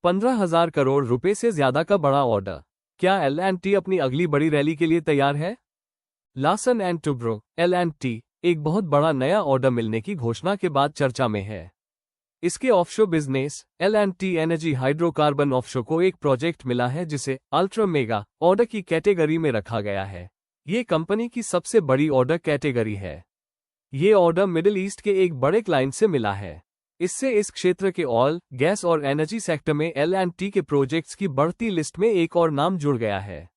15,000 करोड़ रुपए से ज्यादा का बड़ा ऑर्डर। क्या L&T अपनी अगली बड़ी रैली के लिए तैयार है? लार्सन एंड टुब्रो L&T एक बहुत बड़ा नया ऑर्डर मिलने की घोषणा के बाद चर्चा में है। इसके offshore business L&T energy hydrocarbon offshore को एक प्रोजेक्ट मिला है जिसे अल्ट्रा मेगा ऑर्डर की कैटेगरी में रखा गया है। ये कंपनी की सबसे बड़ी ऑर्डर कैटेगरी है। ये ऑर्डर मिडिल ईस्ट के एक बड़े क्लाइंट से मिला है। इससे इस क्षेत्र के ऑयल, गैस और एनर्जी सेक्टर में L&T के प्रोजेक्ट्स की बढ़ती लिस्ट में एक और नाम जुड़ गया है।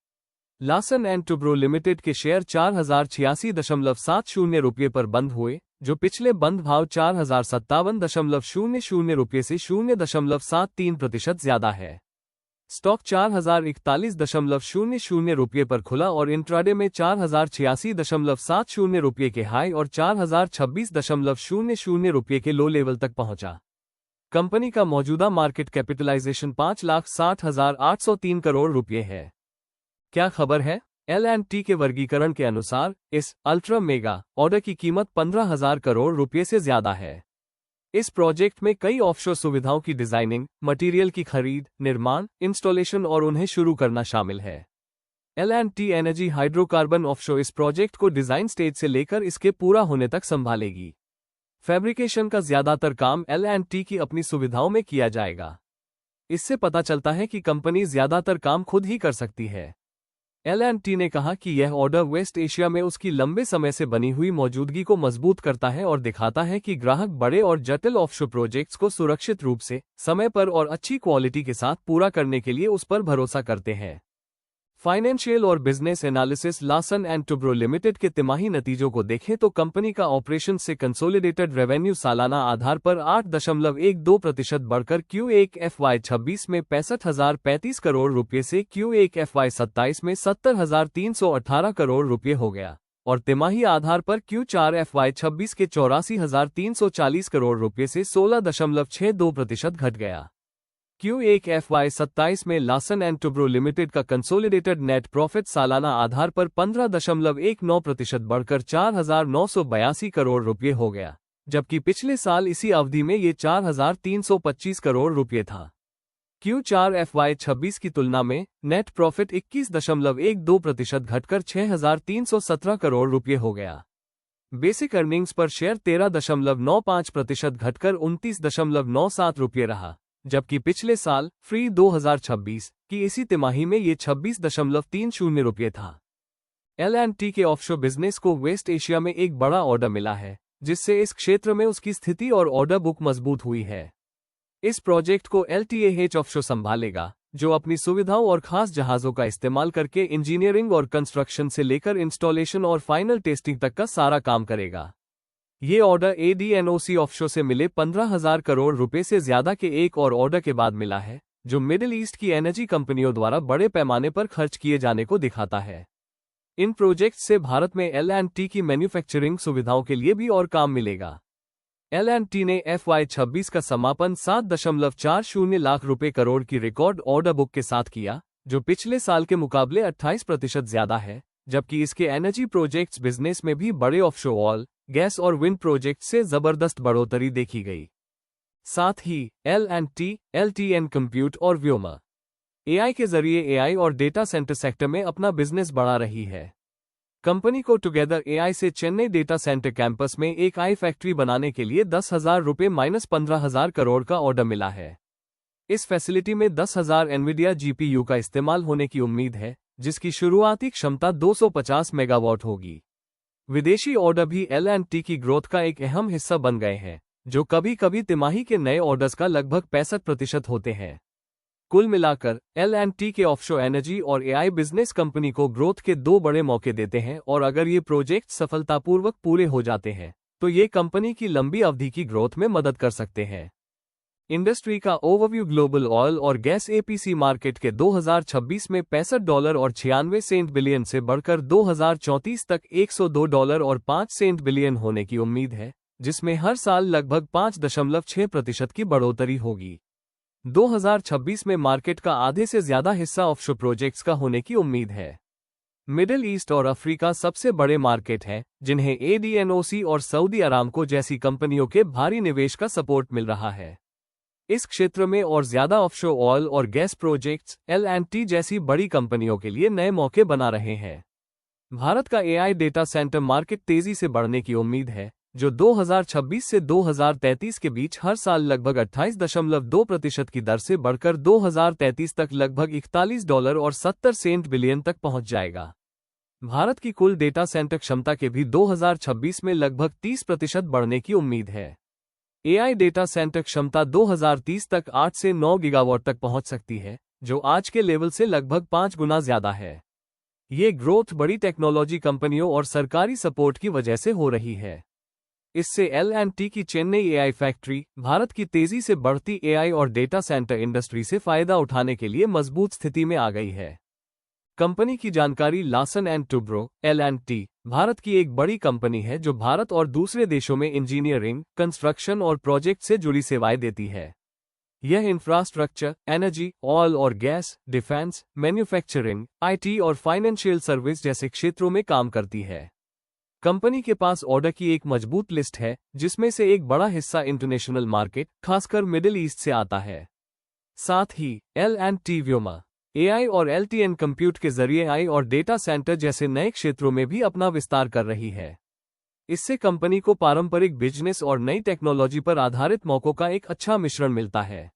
लार्सन एंड टुब्रो लिमिटेड के शेयर 4,086.70 रुपये पर बंद हुए, जो पिछले बंद भाव 4,057.00 रुपये से 0.73% ज्यादा है। स्टॉक 4,041.00 रुपये पर खुला और इंट्राडे में 4,086.70 रुपये के हाई और 4,026.00 रुपये के लो लेवल तक पहुंचा। कंपनी का मौजूदा मार्केट कैपिटलाइजेशन 5,60,803 करोड़ रुपये है। क्या खबर है? L&T के वर्गीकरण के अनुसार इस अल्ट्रा मेगा ऑर्डर की कीमत 15,000 करोड़ रुपये से ज्यादा है। इस प्रोजेक्ट में कई ऑफशोर सुविधाओं की डिजाइनिंग, मटेरियल की खरीद, निर्माण, इंस्टॉलेशन और उन्हें शुरू करना शामिल है। L&T एनर्जी हाइड्रोकार्बन ऑफशोर इस प्रोजेक्ट को डिजाइन स्टेज से लेकर इसके पूरा होने तक संभालेगी। फैब्रिकेशन का ज्यादातर काम L&T की अपनी सुविधाओं में किया जाएगा। इससे पता चलता है कि कंपनी ज्यादातर काम खुद ही कर सकती है। L&T ने कहा कि यह ऑर्डर वेस्ट एशिया में उसकी लंबे समय से बनी हुई मौजूदगी को मजबूत करता है और दिखाता है कि ग्राहक बड़े और जटिल ऑफशोर प्रोजेक्ट्स को सुरक्षित रूप से, समय पर और अच्छी क्वालिटी के साथ पूरा करने के लिए उस पर भरोसा करते हैं। फाइनेंशियल और business analysis Larsen and Toubro limited के तिमाही नतीजों को देखें तो कंपनी का ऑपरेशन से कंसोलिडेटेड रेवेन्यू सालाना आधार पर 8.12% बढ़कर Q1 FY26 में 65,035 करोड़ रुपये से Q1 FY27 में 70,318 करोड़ रुपये हो गया और तिमाही आधार पर Q4 FY26 के 84,340 करोड़ रुपये से 16.62% घट गया। Q1 FY27 में लार्सन एंड टुब्रो लिमिटेड का कंसोलिडेटेड नेट प्रॉफिट सालाना आधार पर 15.19% बढ़कर 4,982 करोड़ रुपये हो गया, जबकि पिछले साल इसी अवधि में ये 4,325 करोड़ रुपये था। Q4 FY26 की तुलना में नेट प्रॉफिट 21.12% घटकर 6,317 करोड़ रुपये हो गया। बेसिक अर्निंग्स पर शेयर 13.95% घटकर 29.97 रुपये रहा, जबकि पिछले साल फ्री 2026 की इसी तिमाही में ये 26.30 रुपये था। L&T के ऑफशोर बिजनेस को वेस्ट एशिया में एक बड़ा ऑर्डर मिला है, जिससे इस क्षेत्र में उसकी स्थिति और ऑर्डर बुक मजबूत हुई है। इस प्रोजेक्ट को LTAH ऑफशोर संभालेगा, जो अपनी सुविधाओं और खास जहाजों का इस्तेमाल करके इंजीनियरिंग और कंस्ट्रक्शन से लेकर इंस्टॉलेशन और फाइनल टेस्टिंग तक का सारा काम करेगा। ये ऑर्डर ADNOC ऑफशोर से मिले 15,000 करोड़ रुपए से ज्यादा के एक और ऑर्डर के बाद मिला है, जो मिडिल ईस्ट की एनर्जी कंपनियों द्वारा बड़े पैमाने पर खर्च किए जाने को दिखाता है। इन प्रोजेक्ट्स से भारत में L&T की मैन्युफैक्चरिंग सुविधाओं के लिए भी और काम मिलेगा। L&T ने FY26 का समापन 7.40 लाख रुपए करोड़ की रिकॉर्ड ऑर्डर बुक के साथ किया, जो पिछले साल के मुकाबले 28% ज्यादा है, जबकि इसके एनर्जी प्रोजेक्ट्स बिजनेस में भी बड़े ऑफशोर ऑयल, गैस और विंड प्रोजेक्ट से जबरदस्त बढ़ोतरी देखी गई। साथ ही L&T, LTN कंप्यूट और व्योमा AI के जरिए AI और डेटा सेंटर सेक्टर में अपना बिजनेस बढ़ा रही है। कंपनी को टुगेदर AI से चेन्नई डेटा सेंटर कैंपस में एक AI फैक्ट्री बनाने के लिए 10,000 रुपये -15,000 करोड़ का ऑर्डर मिला है। इस फैसिलिटी में 10,000 एनवीडिया GPU का इस्तेमाल होने की उम्मीद है, जिसकी शुरुआती क्षमता 250 मेगावाट होगी। विदेशी ऑर्डर भी L&T की ग्रोथ का एक अहम हिस्सा बन गए हैं, जो कभी कभी तिमाही के नए ऑर्डर्स का लगभग 65% होते हैं। कुल मिलाकर L&T के ऑफशोर एनर्जी और AI बिजनेस कंपनी को ग्रोथ के दो बड़े मौके देते हैं और अगर ये प्रोजेक्ट सफलतापूर्वक पूरे हो जाते हैं, तो ये कंपनी की लंबी अवधि की ग्रोथ में मदद कर सकते हैं। इंडस्ट्री का ओवरव्यू ग्लोबल ऑयल और गैस APC मार्केट के 2026 में $65.96 बिलियन से बढ़कर 2034 तक $102.05 बिलियन होने की उम्मीद है, जिसमें हर साल लगभग 5.6% की बढ़ोतरी होगी। 2026 में मार्केट का आधे से ज्यादा हिस्सा ऑफशोर प्रोजेक्ट्स का होने की उम्मीद है। मिडिल ईस्ट और अफ्रीका सबसे बड़े मार्केट हैं, जिन्हें ADNOC और सऊदी अरामको जैसी कंपनियों के भारी निवेश का सपोर्ट मिल रहा है। इस क्षेत्र में और ज्यादा ऑफशोर ऑयल और गैस प्रोजेक्ट्स L&T जैसी बड़ी कंपनियों के लिए नए मौके बना रहे हैं। भारत का AI डेटा सेंटर मार्केट तेजी से बढ़ने की उम्मीद है, जो 2026 से 2033 के बीच हर साल लगभग 28.2% की दर से बढ़कर 2033 तक लगभग $41.70 बिलियन तक पहुंच जाएगा। भारत की कुल डेटा सेंटर क्षमता के भी 2026 में लगभग 30% बढ़ने की उम्मीद है। AI डेटा सेंटर क्षमता 2030 तक 8 से 9 गीगावाट तक पहुंच सकती है, जो आज के लेवल से लगभग 5 गुना ज्यादा है। ये ग्रोथ बड़ी टेक्नोलॉजी कंपनियों और सरकारी सपोर्ट की वजह से हो रही है। इससे L&T की चेन्नई AI फैक्ट्री भारत की तेजी से बढ़ती AI और डेटा सेंटर इंडस्ट्री से फायदा उठाने के लिए मजबूत स्थिति में आ गई है। कंपनी की जानकारी Larsen and Toubro L&T Bharat की एक बड़ी कंपनी है जो भारत और दूसरे देशों में इंजीनियरिंग, कंस्ट्रक्शन और प्रोजेक्ट से जुड़ी सेवाएं देती है। यह इंफ्रास्ट्रक्चर, एनर्जी, ऑयल और गैस, डिफेंस, मैन्युफैक्चरिंग, IT और फाइनेंशियल सर्विस जैसे क्षेत्रों में काम करती है। कंपनी के पास ऑर्डर की एक मजबूत लिस्ट है, जिसमें से एक बड़ा हिस्सा इंटरनेशनल मार्केट, खासकर मिडिल ईस्ट से आता है। साथ ही L&T व्योमा, AI और LTN कंप्यूट के जरिए AI और डेटा सेंटर जैसे नए क्षेत्रों में भी अपना विस्तार कर रही है। इससे कंपनी को पारंपरिक बिजनेस और नई टेक्नोलॉजी पर आधारित मौकों का एक अच्छा मिश्रण मिलता है।